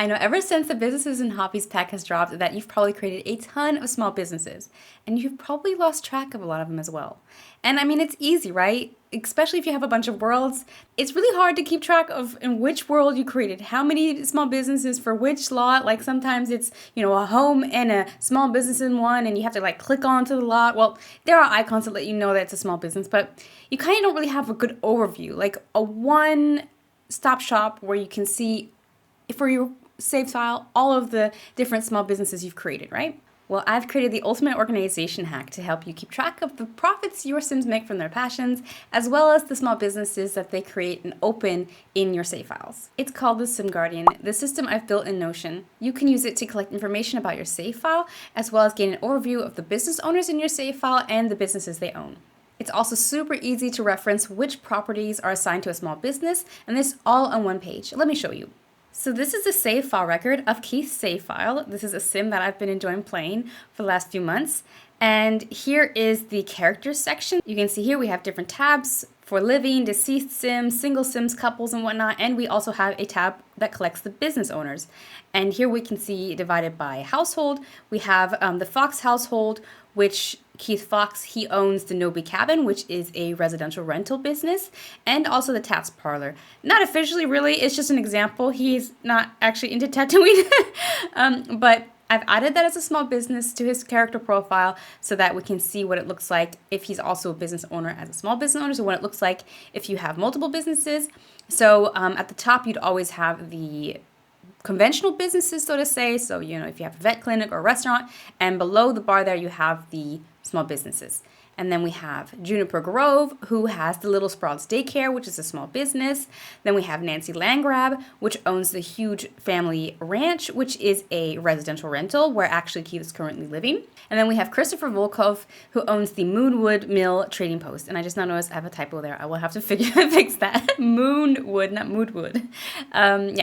I know ever since the Businesses and Hobbies pack has dropped that you've probably created a ton of small businesses, and you've probably lost track of a lot of them as well. And I mean, it's easy, right? Especially if you have a bunch of worlds, it's really hard to keep track of in which world you created, how many small businesses for which lot. Like sometimes it's, a home and a small business in one, and you have to like click onto the lot. Well, there are icons that let you know that it's a small business, but you kind of don't really have a good overview, like a one stop shop where you can see for your save file all of the different small businesses you've created, right? Well, I've created the ultimate organization hack to help you keep track of the profits your Sims make from their passions, as well as the small businesses that they create and open in your save files. It's called the Sim Guardian, the system I've built in Notion. You can use it to collect information about your save file, as well as gain an overview of the business owners in your save file and the businesses they own. It's also super easy to reference which properties are assigned to a small business, and this all on one page. Let me show you. So this is a save file record of Keith's save file. This is a sim that I've been enjoying playing for the last few months. And here is the characters section. You can see here we have different tabs for living, deceased sims, single sims, couples, and whatnot. And we also have a tab that collects the business owners. And here we can see divided by household. We have the Fox household, which Keith Fox, he owns the Nobi Cabin, which is a residential rental business, and also the Tats Parlor. Not officially, really, it's just an example. He's not actually into tattooing, but I've added that as a small business to his character profile so that we can see what it looks like if he's also a business owner as a small business owner, so what it looks like if you have multiple businesses. So at the top, you'd always have the conventional businesses, so to say. So, if you have a vet clinic or a restaurant, and below the bar there, you have the small businesses. And then we have Juniper Grove, who has the Little Sprouts Daycare, which is a small business. Then we have Nancy Landgrab, which owns the Huge Family Ranch, which is a residential rental where actually Keith is currently living. And then we have Christopher Volkov, who owns the Moonwood Mill Trading Post. And I just now noticed I have a typo there. I will have to fix that. Moonwood, not Moodwood.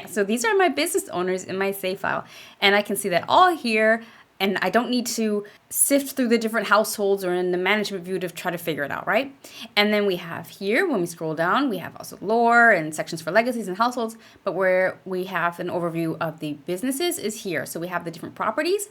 So these are my business owners in my save file. And I can see that all here. And I don't need to sift through the different households or in the management view to try to figure it out, right? And then we have here, when we scroll down, we have also lore and sections for legacies and households, but where we have an overview of the businesses is here. So we have the different properties,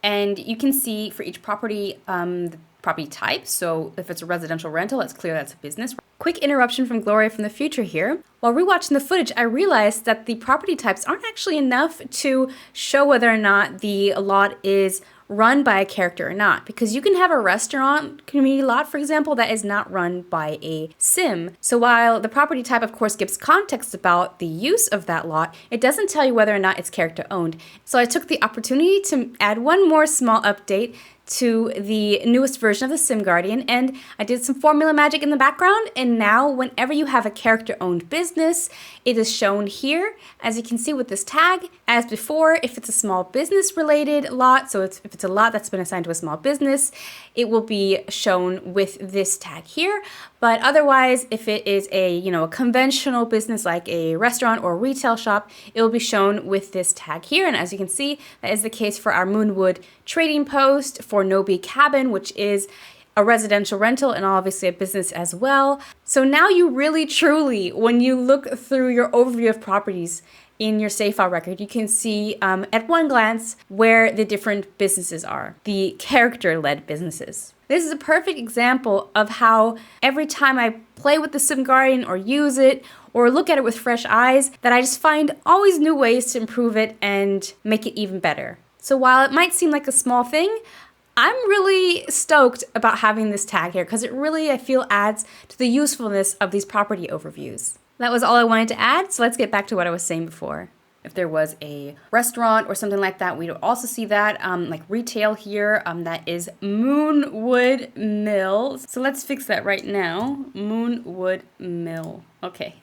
and you can see for each property, the property type. So if it's a residential rental, it's clear that's a business. Quick interruption from Gloria from the future here. While rewatching the footage, I realized that the property types aren't actually enough to show whether or not the lot is run by a character or not, because you can have a restaurant community lot, for example, that is not run by a sim. So while the property type, of course, gives context about the use of that lot, it doesn't tell you whether or not it's character owned. So I took the opportunity to add one more small update to the newest version of the Sim Guardian, and I did some formula magic in the background, and now whenever you have a character-owned business, it is shown here, as you can see with this tag. As before, if it's a small business-related lot, so if it's a lot that's been assigned to a small business, it will be shown with this tag here. But otherwise, if it is a conventional business like a restaurant or retail shop, it will be shown with this tag here. And as you can see, that is the case for our Moonwood Trading Post, for Nobi Cabin, which is a residential rental and obviously a business as well. So now you really truly, when you look through your overview of properties in your save file record, you can see at one glance where the different businesses are, the character-led businesses. This is a perfect example of how every time I play with the Sim Guardian or use it or look at it with fresh eyes, that I just find always new ways to improve it and make it even better. So while it might seem like a small thing, I'm really stoked about having this tag here because it really, I feel, adds to the usefulness of these property overviews. That was all I wanted to add, so let's get back to what I was saying before. If there was a restaurant or something like that, we'd also see that, like retail here, that is Moonwood Mill. So let's fix that right now. Moonwood Mill. Okay.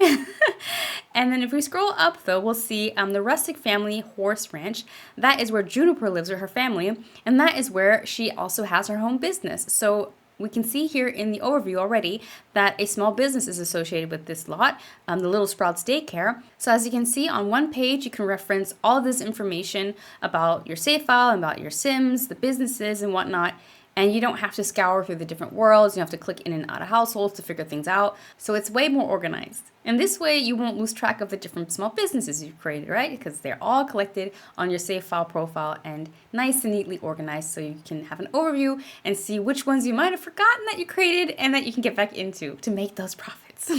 And then if we scroll up, though, we'll see the Rustic Family Horse Ranch. That is where Juniper lives with her family, and that is where she also has her home business. So we can see here in the overview already that a small business is associated with this lot, the Little Sprouts Daycare. So as you can see on one page, you can reference all this information about your save file, about your Sims, the businesses and whatnot. and you don't have to scour through the different worlds. You don't have to click in and out of households to figure things out. So it's way more organized. And this way you won't lose track of the different small businesses you've created, right? Because they're all collected on your Save File profile and nice and neatly organized, so you can have an overview and see which ones you might have forgotten that you created and that you can get back into to make those profits.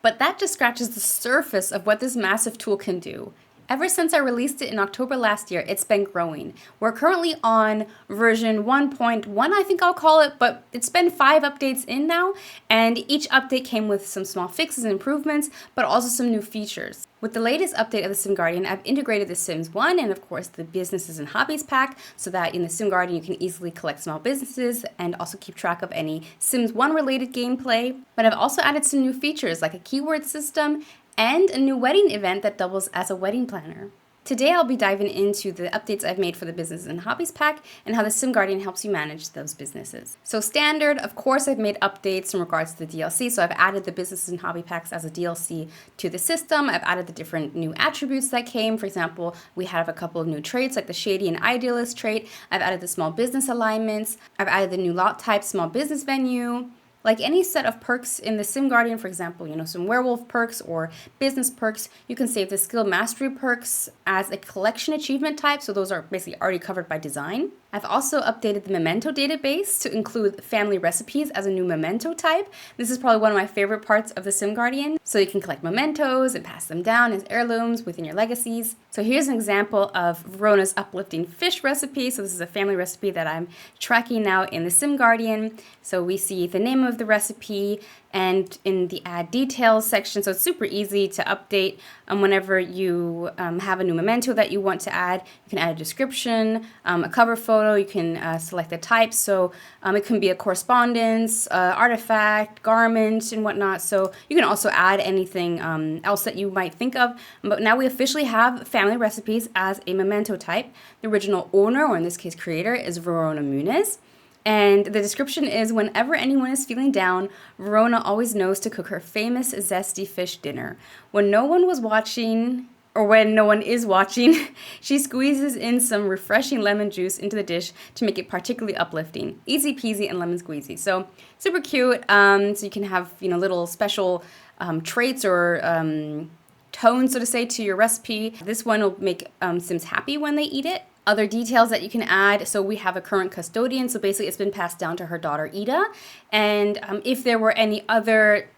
But that just scratches the surface of what this massive tool can do. Ever since I released it in October last year, it's been growing. We're currently on version 1.1, I think I'll call it, but it's been 5 updates in now, and each update came with some small fixes and improvements, but also some new features. With the latest update of the Sim Guardian, I've integrated the Sims 1 and of course the Businesses and Hobbies pack, so that in the Sim Guardian you can easily collect small businesses and also keep track of any Sims 1 related gameplay. But I've also added some new features like a keyword system and a new wedding event that doubles as a wedding planner. Today I'll be diving into the updates I've made for the Business and Hobbies pack and how the Sim Guardian helps you manage those businesses. So standard, of course, I've made updates in regards to the DLC. So I've added the Business and Hobby packs as a DLC to the system. I've added the different new attributes that came. For example, we have a couple of new traits like the Shady and Idealist trait. I've added the small business alignments. I've added the new lot type small business venue. Like any set of perks in the Sim Guardian, for example, some werewolf perks or business perks, you can save the skill mastery perks as a collection achievement type, so those are basically already covered by design. I've also updated the memento database to include family recipes as a new memento type. This is probably one of my favorite parts of the Sim Guardian. So you can collect mementos and pass them down as heirlooms within your legacies. So here's an example of Verona's uplifting fish recipe. So this is a family recipe that I'm tracking now in the Sim Guardian. So we see the name of the recipe and in the add details section. So it's super easy to update whenever you have a new memento that you want to add. You can add a description, a cover photo, you can select the type. So it can be a correspondence, artifact, garment, and whatnot. So you can also add anything else that you might think of. But now we officially have family recipes as a memento type. The original owner, or in this case creator, is Verona Muniz. And the description is, whenever anyone is feeling down, Verona always knows to cook her famous zesty fish dinner. When no one was watching, or when no one is watching, she squeezes in some refreshing lemon juice into the dish to make it particularly uplifting. Easy peasy and lemon squeezy. So super cute. So you can have little special traits or tones, so to say, to your recipe. This one will make Sims happy when they eat it. Other details that you can add, so we have a current custodian, so basically it's been passed down to her daughter Ida, and if there were any other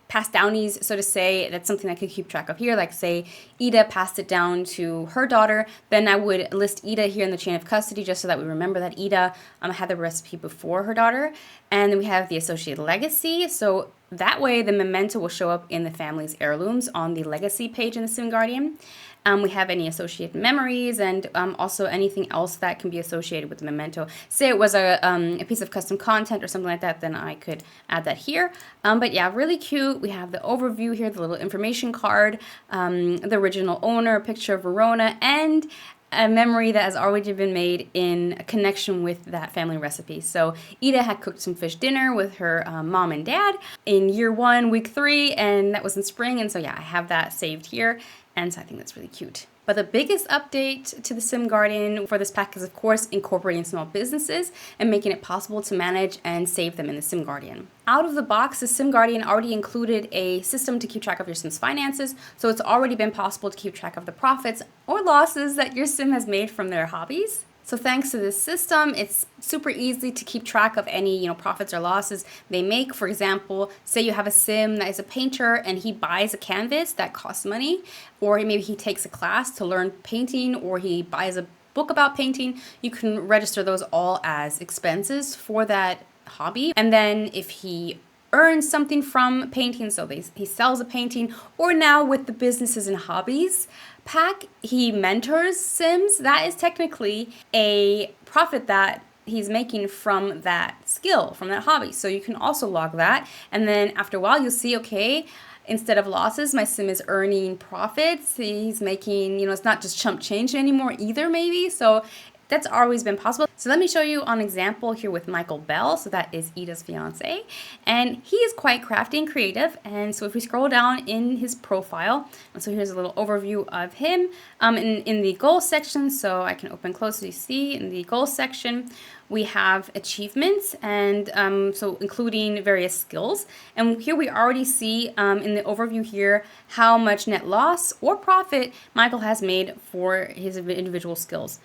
passed downies, so to say, that's something I could keep track of here, like say Ida passed it down to her daughter, then I would list Ida here in the chain of custody just so that we remember that Ida had the recipe before her daughter. And then we have the associated legacy, so that way the memento will show up in the family's heirlooms on the legacy page in the Sim Guardian. We have any associated memories and also anything else that can be associated with the memento. Say it was a piece of custom content or something like that, then I could add that here. But yeah, really cute. We have the overview here, the little information card, the original owner, a picture of Verona, and a memory that has already been made in connection with that family recipe. So Ida had cooked some fish dinner with her mom and dad in year 1, week 3, and that was in spring. And so yeah, I have that saved here. And so I think that's really cute. But the biggest update to the Sim Guardian for this pack is, of course, incorporating small businesses and making it possible to manage and save them in the Sim Guardian. Out of the box, the Sim Guardian already included a system to keep track of your Sim's finances, so it's already been possible to keep track of the profits or losses that your Sim has made from their hobbies. So thanks to this system, it's super easy to keep track of any, profits or losses they make. For example, say you have a Sim that is a painter and he buys a canvas that costs money, or maybe he takes a class to learn painting, or he buys a book about painting. You can register those all as expenses for that hobby. And then if he earns something from painting, so he sells a painting, or now with the Businesses and Hobbies pack, he mentors Sims, that is technically a profit that he's making from that skill, from that hobby. So you can also log that, and then after a while you'll see, okay, instead of losses, my Sim is earning profits. He's making, it's not just chump change anymore either, maybe. So that's always been possible. So let me show you an example here with Michael Bell. So that is Ida's fiance. And he is quite crafty and creative. And so if we scroll down in his profile, and so here's a little overview of him in the goals section. So I can open close so you see in the goals section, we have achievements and so including various skills. And here we already see in the overview here how much net loss or profit Michael has made for his individual skills.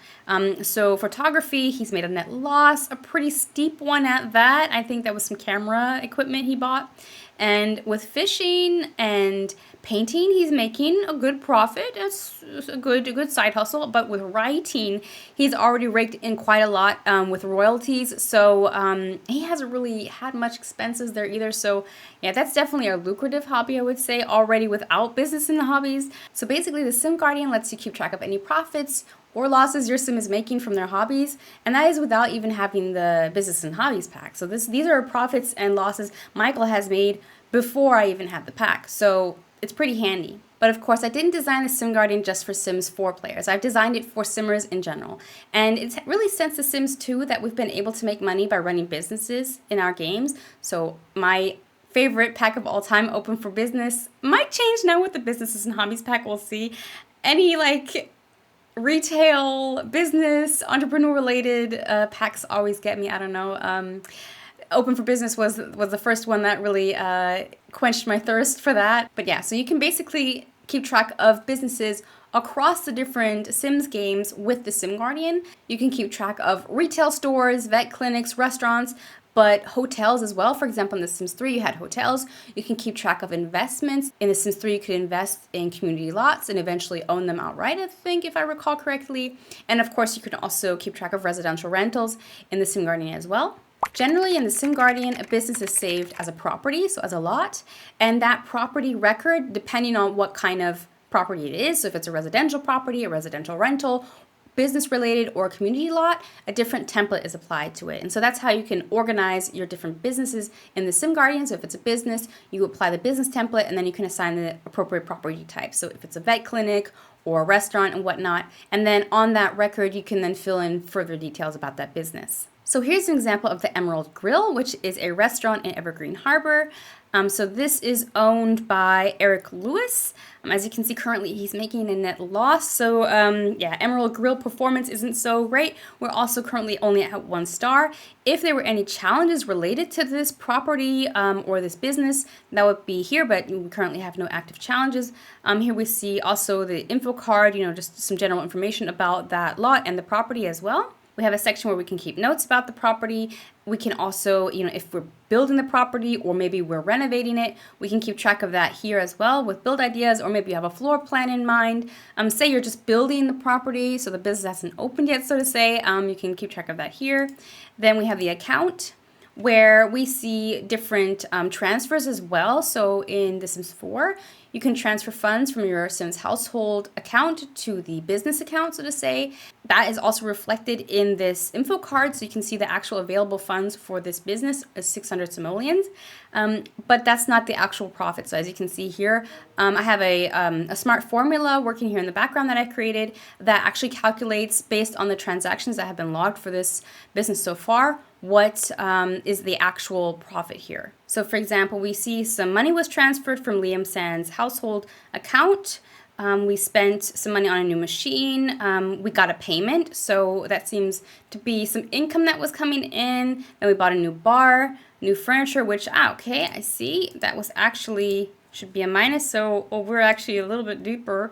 So photography, he's made a net loss, a pretty steep one at that. I think that was some camera equipment he bought. And with fishing and painting, he's making a good profit. It's a good side hustle. But with writing, he's already raked in quite a lot with royalties. So he hasn't really had much expenses there either. So yeah, that's definitely a lucrative hobby, I would say, already without business in the hobbies. So basically, the Sim Guardian lets you keep track of any profits or losses your sim is making from their hobbies, and that is without even having the business and hobbies pack. So these are profits and losses Michael has made before I even had the pack. So it's pretty handy. But of course, I didn't design the Sim Guardian just for Sims 4 players. I've designed it for Simmers in general. And it's really since The Sims 2 that we've been able to make money by running businesses in our games. So my favorite pack of all time, Open for Business, might change now with the businesses and hobbies pack. We'll see. Any retail, business, entrepreneur related packs always get me. I don't know. Open for Business was the first one that really quenched my thirst for that. But yeah, so you can basically keep track of businesses across the different Sims games with the Sim Guardian. You can keep track of retail stores, vet clinics, restaurants, but hotels as well. For example, in The Sims 3, you had hotels. You can keep track of investments. In The Sims 3, you could invest in community lots and eventually own them outright, I think, if I recall correctly. And of course, you can also keep track of residential rentals in the Sim Guardian as well. Generally, in the Sim Guardian, a business is saved as a property, so as a lot, and that property record, depending on what kind of property it is, so if it's a residential property, a residential rental, business related, or a community lot, a different template is applied to it. And so that's how you can organize your different businesses in the Sim Guardian. So if it's a business, you apply the business template and then you can assign the appropriate property type. So if it's a vet clinic or a restaurant and whatnot, and then on that record, you can then fill in further details about that business. So here's an example of the Emerald Grill, which is a restaurant in Evergreen Harbor. So this is owned by Eric Lewis. As you can see, currently he's making a net loss. So yeah, Emerald Grill performance isn't so great. We're also currently only at 1 star. If there were any challenges related to this property or this business, that would be here, but we currently have no active challenges. Here we see also the info card, just some general information about that lot and the property as well. We have a section where we can keep notes about the property. We can also, if we're building the property or maybe we're renovating it, we can keep track of that here as well with build ideas, or maybe you have a floor plan in mind. Say you're just building the property, so the business hasn't opened yet, so to say. You can keep track of that here. Then we have the account, where we see different transfers as well. So in The Sims 4, you can transfer funds from your Sims household account to the business account, so to say. That is also reflected in this info card, so you can see the actual available funds for this business is 600 simoleons. But that's not the actual profit. So as you can see here, I have a smart formula working here in the background that I created that actually calculates, based on the transactions that have been logged for this business so far, what is the actual profit here. So for example, we see some money was transferred from Liam Sand's household account. We spent some money on a new machine. We got a payment, so that seems to be some income that was coming in. Then we bought a new bar, new furniture, which, okay, I see. That was actually, should be a minus, so we're actually a little bit deeper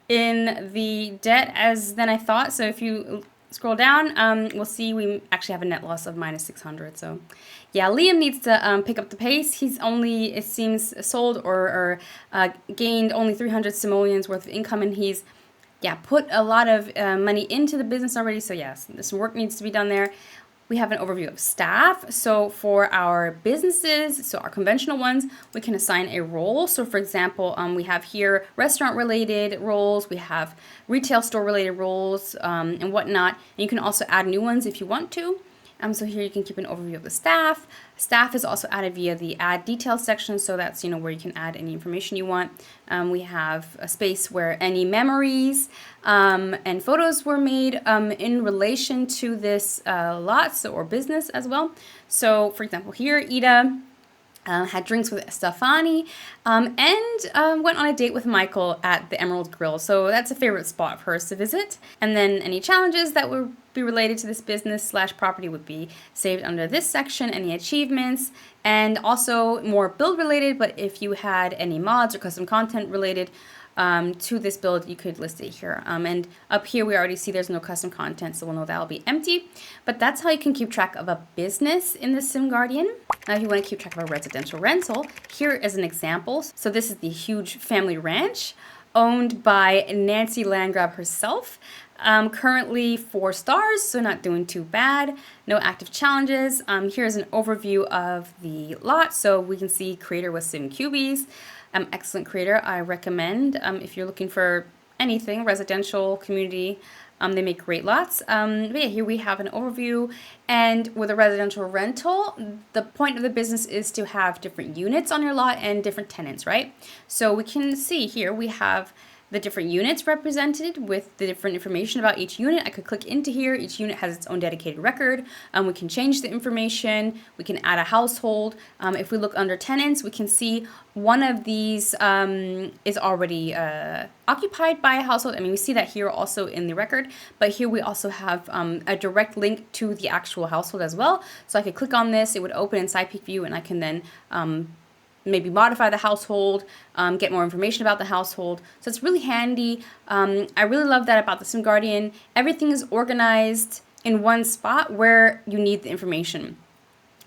in the debt than I thought. So if you scroll down, we'll see we actually have a net loss of minus 600. So yeah, Liam needs to pick up the pace. He's only, it seems, sold or gained only 300 simoleons worth of income, and he's put a lot of money into the business already. So yes, some work needs to be done there. We have an overview of staff. So for our businesses, so our conventional ones, we can assign a role. So for example, we have here restaurant related roles, we have retail store related roles and whatnot. And you can also add new ones if you want to. So here you can keep an overview of the staff. Staff is also added via the add details section, so that's where you can add any information you want. We have a space where any memories and photos were made in relation to this lot or business as well. So for example, here Ida had drinks with Stefani, and went on a date with Michael at the Emerald Grill. So that's a favorite spot of hers to visit. And then any challenges that would be related to this business / property would be saved under this section, any achievements, and also more build related, but if you had any mods or custom content related to this build, you could list it here. And up here, we already see there's no custom content, so we'll know that'll be empty. But that's how you can keep track of a business in the Sim Guardian. Now, if you want to keep track of a residential rental, here is an example. So this is the huge family ranch owned by Nancy Landgrab herself. Currently 4 stars, so not doing too bad. No active challenges. Here's an overview of the lot. So we can see creator was SimCubies. Excellent creator. I recommend if you're looking for anything residential, community. They make great lots. But yeah, here we have an overview. And with a residential rental, the point of the business is to have different units on your lot and different tenants, right? So we can see here we have the different units represented with the different information about each unit. I could click into here. Each unit has its own dedicated record. We can change the information. We can add a household. If we look under tenants, we can see one of these is already occupied by a household. I mean, we see that here also in the record, but here we also have a direct link to the actual household as well. So I could click on this. It would open in SidePeek View, and I can then maybe modify the household, get more information about the household. So it's really handy. I really love that about the Sim Guardian. Everything is organized in one spot where you need the information.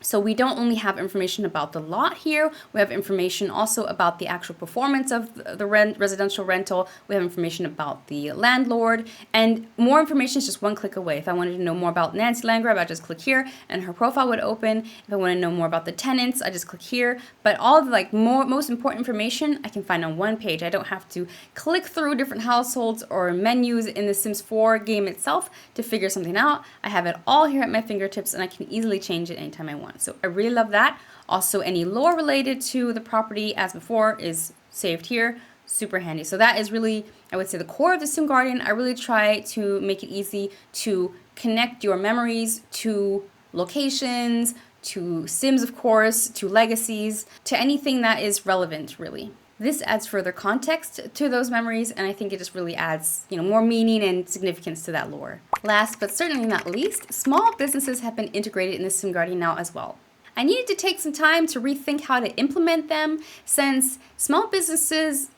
So we don't only have information about the lot here, we have information also about the actual performance of the residential rental, we have information about the landlord, and more information is just one click away. If I wanted to know more about Nancy Landgrab, I just click here and her profile would open. If I want to know more about the tenants, I just click here. But all the most important information I can find on one page. I don't have to click through different households or menus in the Sims 4 game itself to figure something out. I have it all here at my fingertips, and I can easily change it anytime I want. So I really love that. Also, any lore related to the property as before is saved here. Super handy. So that is really, I would say, the core of the Sim Guardian. I really try to make it easy to connect your memories to locations, to Sims, of course, to legacies, to anything that is relevant, really. This adds further context to those memories, and I think it just really adds, more meaning and significance to that lore. Last but certainly not least, small businesses have been integrated in the Sim Guardian now as well. I needed to take some time to rethink how to implement them, since small businesses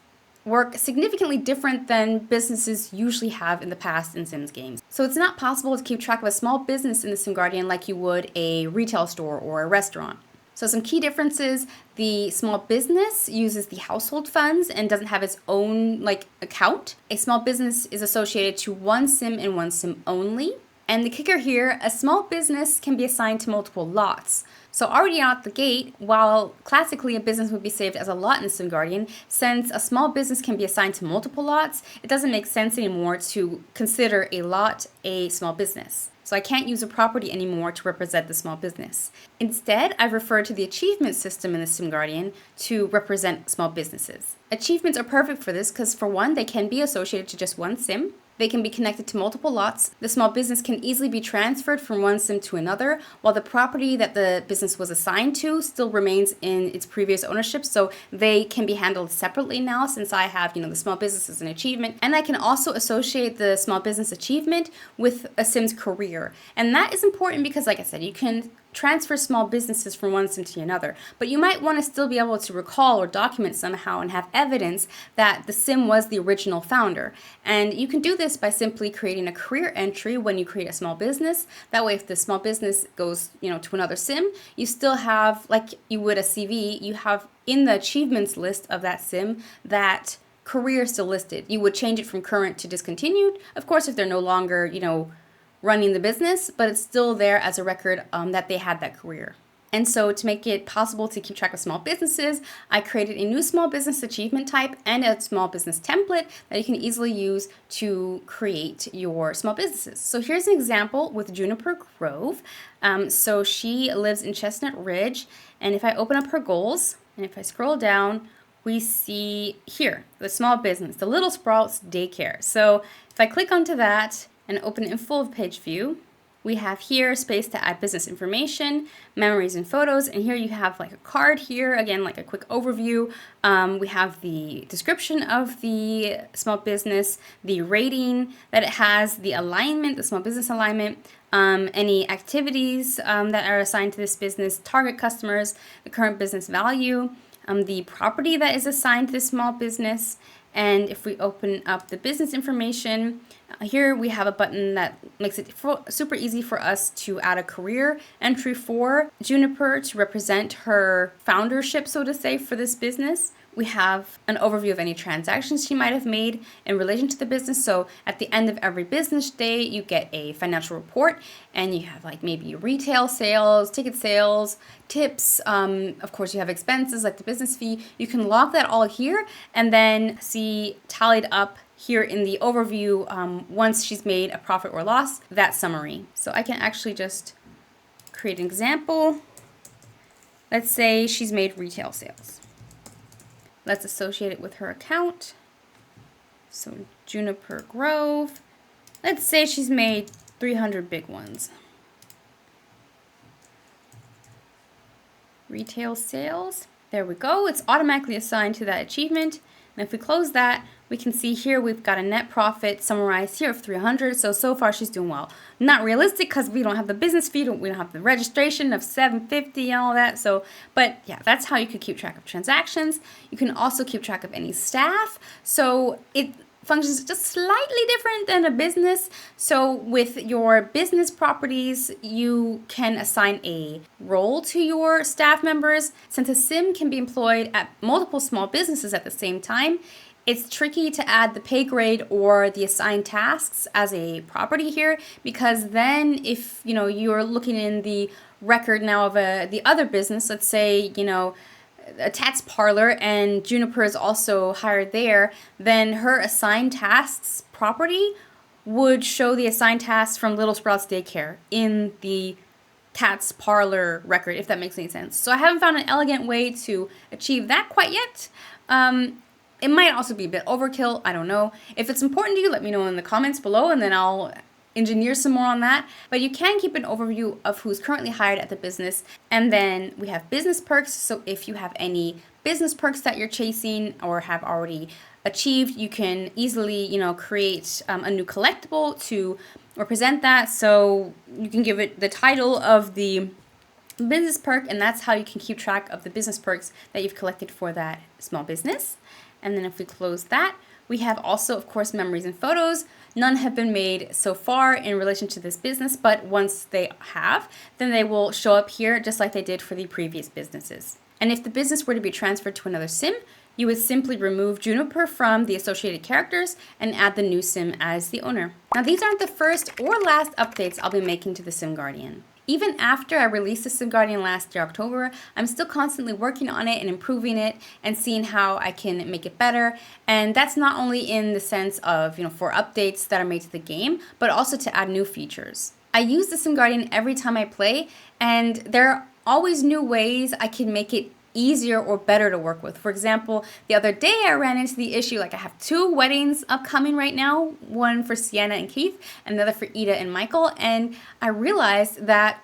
work significantly different than businesses usually have in the past in Sims games. So it's not possible to keep track of a small business in the Sim Guardian like you would a retail store or a restaurant. So some key differences: the small business uses the household funds and doesn't have its own account. A small business is associated to one Sim and one Sim only. And the kicker here, a small business can be assigned to multiple lots. So already out the gate, while classically a business would be saved as a lot in Sim Guardian, since a small business can be assigned to multiple lots, it doesn't make sense anymore to consider a lot a small business. So I can't use a property anymore to represent the small business. Instead, I've referred to the achievement system in the Sim Guardian to represent small businesses. Achievements are perfect for this because, for one, they can be associated to just one Sim. They can be connected to multiple lots. The small business can easily be transferred from one Sim to another, while the property that the business was assigned to still remains in its previous ownership, so they can be handled separately now, since I have, the small business as an achievement. And I can also associate the small business achievement with a Sim's career. And that is important because, like I said, you can transfer small businesses from one Sim to another, but you might want to still be able to recall or document somehow and have evidence that the Sim was the original founder. And you can do this by simply creating a career entry when you create a small business. That way, if the small business goes, to another Sim, you still have, like you would a CV, you have in the achievements list of that Sim that career still listed. You would change it from current to discontinued, of course, if they're no longer, running the business, but it's still there as a record that they had that career. And so to make it possible to keep track of small businesses, I created a new small business achievement type and a small business template that you can easily use to create your small businesses. So here's an example with Juniper Grove. So she lives in Chestnut Ridge, and if I open up her goals, and if I scroll down, we see here the small business, the Little Sprouts Daycare. So if I click onto that and open it in full page view, we have here space to add business information, memories and photos, and here you have like a card here, again, like a quick overview. We have the description of the small business, the rating that it has, the alignment, the small business alignment, any activities that are assigned to this business, target customers, the current business value, the property that is assigned to this small business. And if we open up the business information, here we have a button that makes it super easy for us to add a career entry for Juniper to represent her foundership, so to say, for this business. We have an overview of any transactions she might have made in relation to the business. So at the end of every business day, you get a financial report, and you have like maybe retail sales, ticket sales, tips. Of course, you have expenses like the business fee. You can log that all here and then see tallied up here in the overview once she's made a profit or loss, that summary. So I can actually just create an example. Let's say she's made retail sales. Let's associate it with her account. So Juniper Grove. Let's say she's made 300 big ones. Retail sales. There we go. It's automatically assigned to that achievement. And if we close that, we can see here we've got a net profit summarized here of 300. So far she's doing well. Not realistic because we don't have the business fee, we don't have the registration of 750 and all that. But yeah, that's how you could keep track of transactions. You can also keep track of any staff. So it functions just slightly different than a business. So with your business properties, you can assign a role to your staff members. Since a sim can be employed at multiple small businesses at the same time, it's tricky to add the pay grade or the assigned tasks as a property here, because then if you're looking in the record now of the other business, let's say a tats parlor and Juniper is also hired there, then her assigned tasks property would show the assigned tasks from Little Sprouts Daycare in the tats parlor record, if that makes any sense. So I haven't found an elegant way to achieve that quite yet. It might also be a bit overkill, I don't know. If it's important to you, let me know in the comments below and then I'll engineer some more on that. But you can keep an overview of who's currently hired at the business. And then we have business perks. So if you have any business perks that you're chasing or have already achieved, you can easily, create a new collectible to represent that. So you can give it the title of the business perk, and that's how you can keep track of the business perks that you've collected for that small business. And then if we close that, we have also, of course, memories and photos. None have been made so far in relation to this business, but once they have, then they will show up here just like they did for the previous businesses. And if the business were to be transferred to another sim, you would simply remove Juniper from the associated characters and add the new sim as the owner. Now, these aren't the first or last updates I'll be making to the Sim Guardian. Even after I released the Sim Guardian last year, October, I'm still constantly working on it and improving it and seeing how I can make it better. And that's not only in the sense of, for updates that are made to the game, but also to add new features. I use the Sim Guardian every time I play, and there are always new ways I can make it easier or better to work with. For example, the other day I ran into the issue, I have 2 weddings upcoming right now, one for Sienna and Keith, and the other for Ida and Michael, and I realized that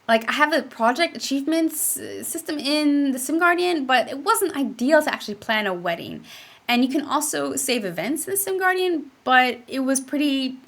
I have the project achievements system in the Sim Guardian, but it wasn't ideal to actually plan a wedding. And you can also save events in the Sim Guardian, but it was pretty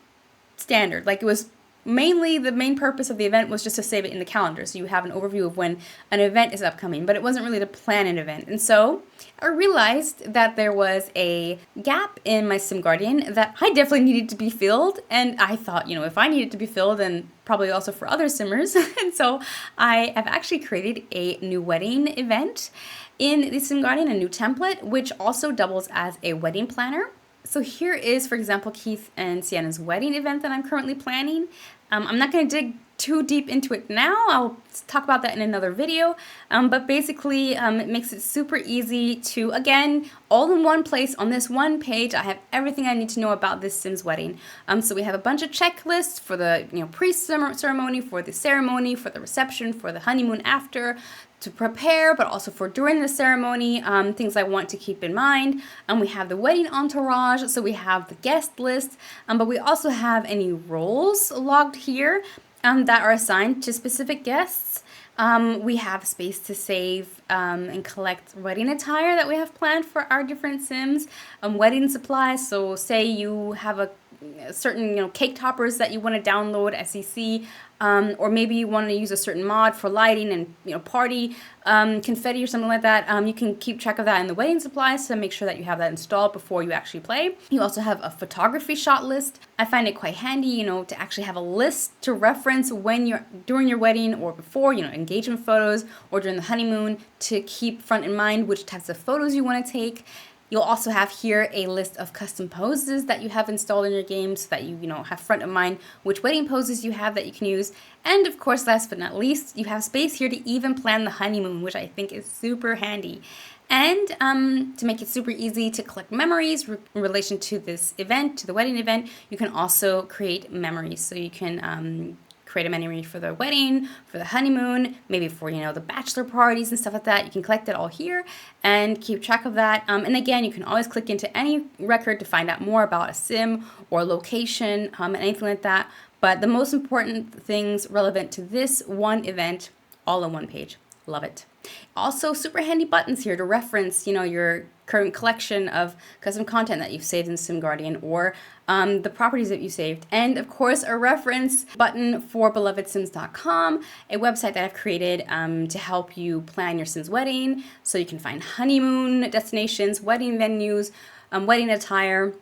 standard. It was mainly the main purpose of the event was just to save it in the calendar, so you have an overview of when an event is upcoming, but it wasn't really to plan an event. And so I realized that there was a gap in my Sim Guardian that I definitely needed to be filled, and I thought, if I needed to be filled, then probably also for other simmers. And so I have actually created a new wedding event in the Sim Guardian, a new template, which also doubles as a wedding planner. So here is, for example, Keith and Sienna's wedding event that I'm currently planning. I'm not going to dig too deep into it now. I'll talk about that in another video. But basically, it makes it super easy to, again, all in one place on this one page. I have everything I need to know about this Sims wedding. So we have a bunch of checklists for the pre-ceremony, for the ceremony, for the reception, for the honeymoon after, to prepare, but also for during the ceremony, things I want to keep in mind. We have the wedding entourage, so we have the guest list, but we also have any roles logged here that are assigned to specific guests. We have space to save and collect wedding attire that we have planned for our different Sims, wedding supplies. So say you have a certain cake toppers that you want to download SEC, or maybe you want to use a certain mod for lighting and party confetti or something like that. You can keep track of that in the wedding supplies to make sure that you have that installed before you actually play. You also have a photography shot list. I find it quite handy, to actually have a list to reference when you're during your wedding or before, engagement photos or during the honeymoon, to keep front in mind which types of photos you want to take. You'll also have here a list of custom poses that you have installed in your game so that you have front of mind which wedding poses you have that you can use. And of course, last but not least, you have space here to even plan the honeymoon, which I think is super handy. And to make it super easy to collect memories in relation to this event, to the wedding event, you can also create memories. So you can create a memory for the wedding, for the honeymoon, maybe for, the bachelor parties and stuff like that. You can collect it all here and keep track of that. And again, you can always click into any record to find out more about a sim or location and anything like that. But the most important things relevant to this one event, all on one page. Love it. Also, super handy buttons here to reference, your current collection of custom content that you've saved in Sim Guardian, or the properties that you saved. And of course, a reference button for belovedsims.com, a website that I've created to help you plan your Sims wedding, so you can find honeymoon destinations, wedding venues, wedding attire,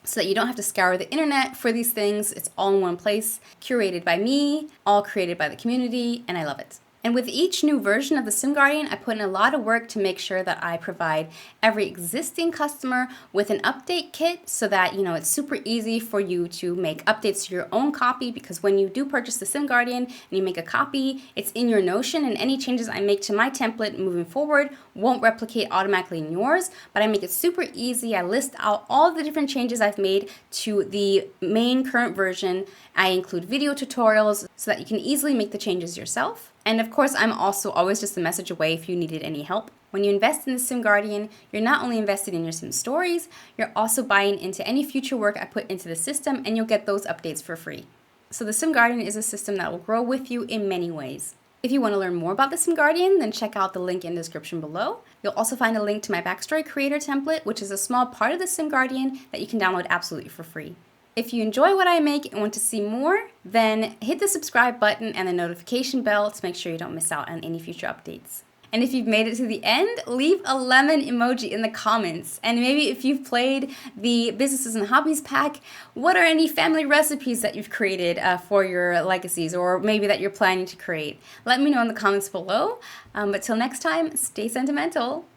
so that you don't have to scour the internet for these things. It's all in one place, curated by me, all created by the community, and I love it. And with each new version of the Sim Guardian, I put in a lot of work to make sure that I provide every existing customer with an update kit so that, it's super easy for you to make updates to your own copy, because when you do purchase the Sim Guardian and you make a copy, it's in your Notion, and any changes I make to my template moving forward won't replicate automatically in yours, but I make it super easy. I list out all the different changes I've made to the main current version. I include video tutorials so that you can easily make the changes yourself. And of course, I'm also always just a message away if you needed any help. When you invest in the Sim Guardian, you're not only invested in your Sim stories, you're also buying into any future work I put into the system, and you'll get those updates for free. So the Sim Guardian is a system that will grow with you in many ways. If you want to learn more about the Sim Guardian, then check out the link in the description below. You'll also find a link to my Backstory Creator template, which is a small part of the Sim Guardian that you can download absolutely for free. If you enjoy what I make and want to see more, then hit the subscribe button and the notification bell to make sure you don't miss out on any future updates. And if you've made it to the end, leave a lemon emoji in the comments. And maybe if you've played the Businesses and Hobbies pack, what are any family recipes that you've created for your legacies, or maybe that you're planning to create? Let me know in the comments below. But till next time, stay sentimental.